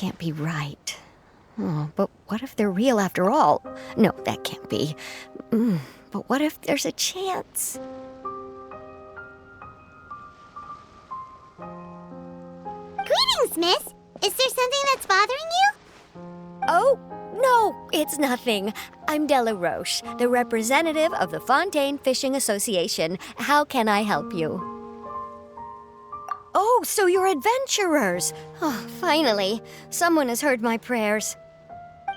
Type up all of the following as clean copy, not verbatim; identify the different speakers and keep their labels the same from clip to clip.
Speaker 1: can't be right. Oh, but what if they're real after all? No, that can't be. But what if there's a chance?
Speaker 2: Greetings, miss. Is there something that's bothering you?
Speaker 1: Oh, no, it's nothing. I'm Della Roche, the representative of the Fontaine Fishing Association. How can I help you? Oh, so you're adventurers. Oh, finally, someone has heard my prayers.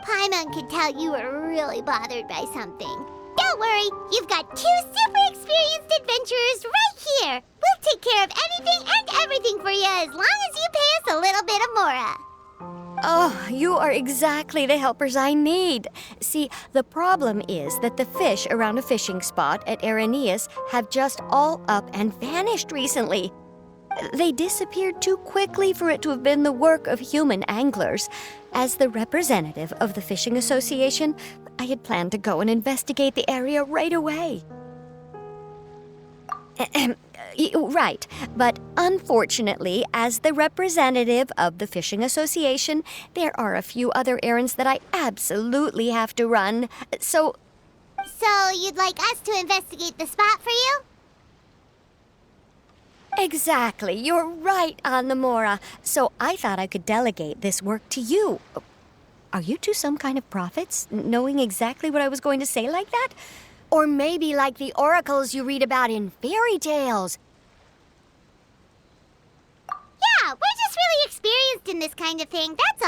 Speaker 2: Paimon could tell you were really bothered by something. Don't worry, you've got 2 super experienced adventurers right here. We'll take care of anything and everything for you as long as you pay us a little bit of mora.
Speaker 1: Oh, you are exactly the helpers I need. See, the problem is that the fish around a fishing spot at Irenaeus have just all up and vanished recently. They disappeared too quickly for it to have been the work of human anglers. As the representative of the Fishing Association, I had planned to go and investigate the area right away. Right, but unfortunately, as the representative of the Fishing Association, there are a few other errands that I absolutely have to run. So
Speaker 2: you'd like us to investigate the spot for you?
Speaker 1: Exactly, you're right on the mora. So I thought I could delegate this work to you. Are you two some kind of prophets, knowing exactly what I was going to say like that? Or maybe like the oracles you read about in fairy tales.
Speaker 2: Yeah, we're just really experienced in this kind of thing, that's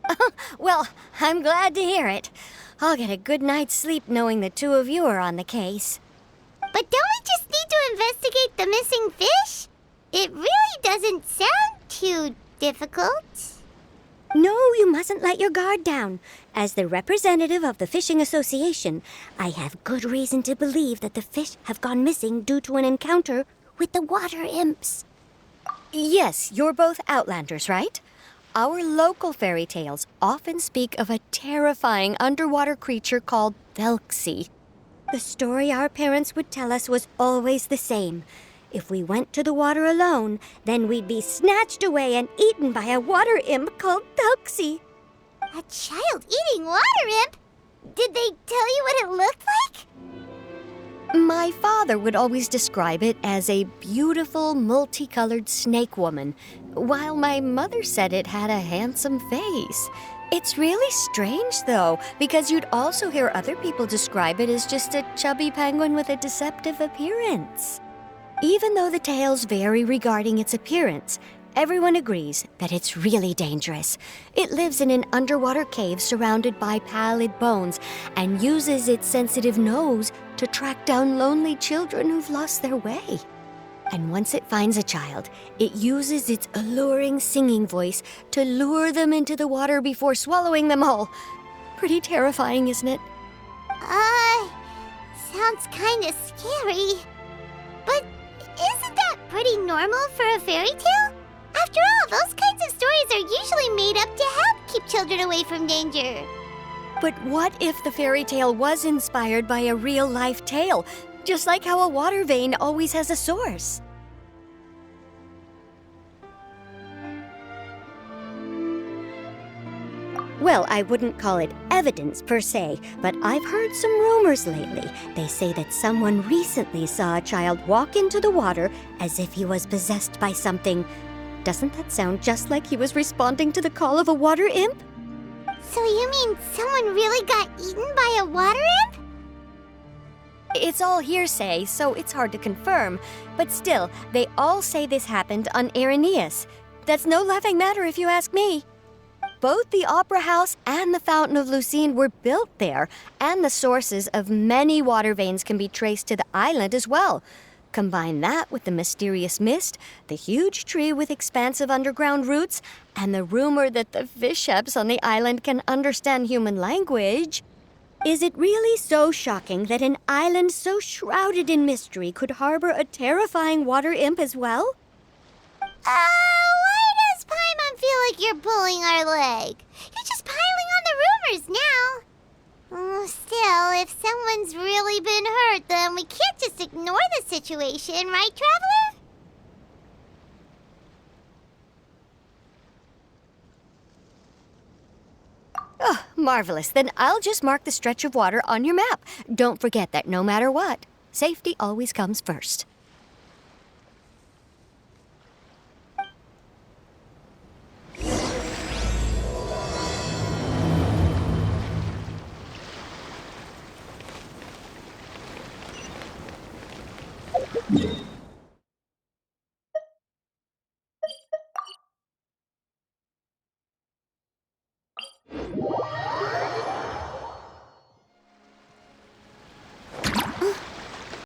Speaker 2: all.
Speaker 1: Well, I'm glad to hear it. I'll get a good night's sleep knowing the two of you are on the case.
Speaker 2: But don't we just need to investigate the missing fish? It really doesn't sound too difficult.
Speaker 3: No, you mustn't let your guard down. As the representative of the Fishing Association, I have good reason to believe that the fish have gone missing due to an encounter with the water imps.
Speaker 1: Yes, you're both Outlanders, right? Our local fairy tales often speak of a terrifying underwater creature called Thelxie.
Speaker 3: The story our parents would tell us was always the same. If we went to the water alone, then we'd be snatched away and eaten by a water imp called Thelxie.
Speaker 2: A child-eating water imp? Did they tell you what it looked like?
Speaker 1: My father would always describe it as a beautiful, multicolored snake woman, while my mother said it had a handsome face. It's really strange, though, because you'd also hear other people describe it as just a chubby penguin with a deceptive appearance. Even though the tales vary regarding its appearance, everyone agrees that it's really dangerous. It lives in an underwater cave surrounded by pallid bones and uses its sensitive nose to track down lonely children who've lost their way. And once it finds a child, it uses its alluring singing voice to lure them into the water before swallowing them all. Pretty terrifying, isn't it?
Speaker 2: Sounds kinda scary. But isn't that pretty normal for a fairy tale? After all, those kinds of stories are usually made up to help keep children away from danger.
Speaker 1: But what if the fairy tale was inspired by a real-life tale? Just like how a water vein always has a source.
Speaker 3: Well, I wouldn't call it evidence per se, but I've heard some rumors lately. They say that someone recently saw a child walk into the water as if he was possessed by something. Doesn't that sound just like he was responding to the call of a water imp?
Speaker 2: So you mean someone really got eaten by a water imp?
Speaker 1: It's all hearsay, so it's hard to confirm. But still, they all say this happened on Irenaeus. That's no laughing matter if you ask me. Both the Opera House and the Fountain of Lucine were built there, and the sources of many water veins can be traced to the island as well. Combine that with the mysterious mist, the huge tree with expansive underground roots, and the rumor that the fish-eps on the island can understand human language.
Speaker 3: Is it really so shocking that an island so shrouded in mystery could harbor a terrifying water imp as well?
Speaker 2: Why does Paimon feel like you're pulling our leg? You're just piling on the rumors now. Still, if someone's really been hurt, then we can't just ignore the situation, right, Traveler?
Speaker 1: Marvelous. Then I'll just mark the stretch of water on your map. Don't forget that no matter what, safety always comes first.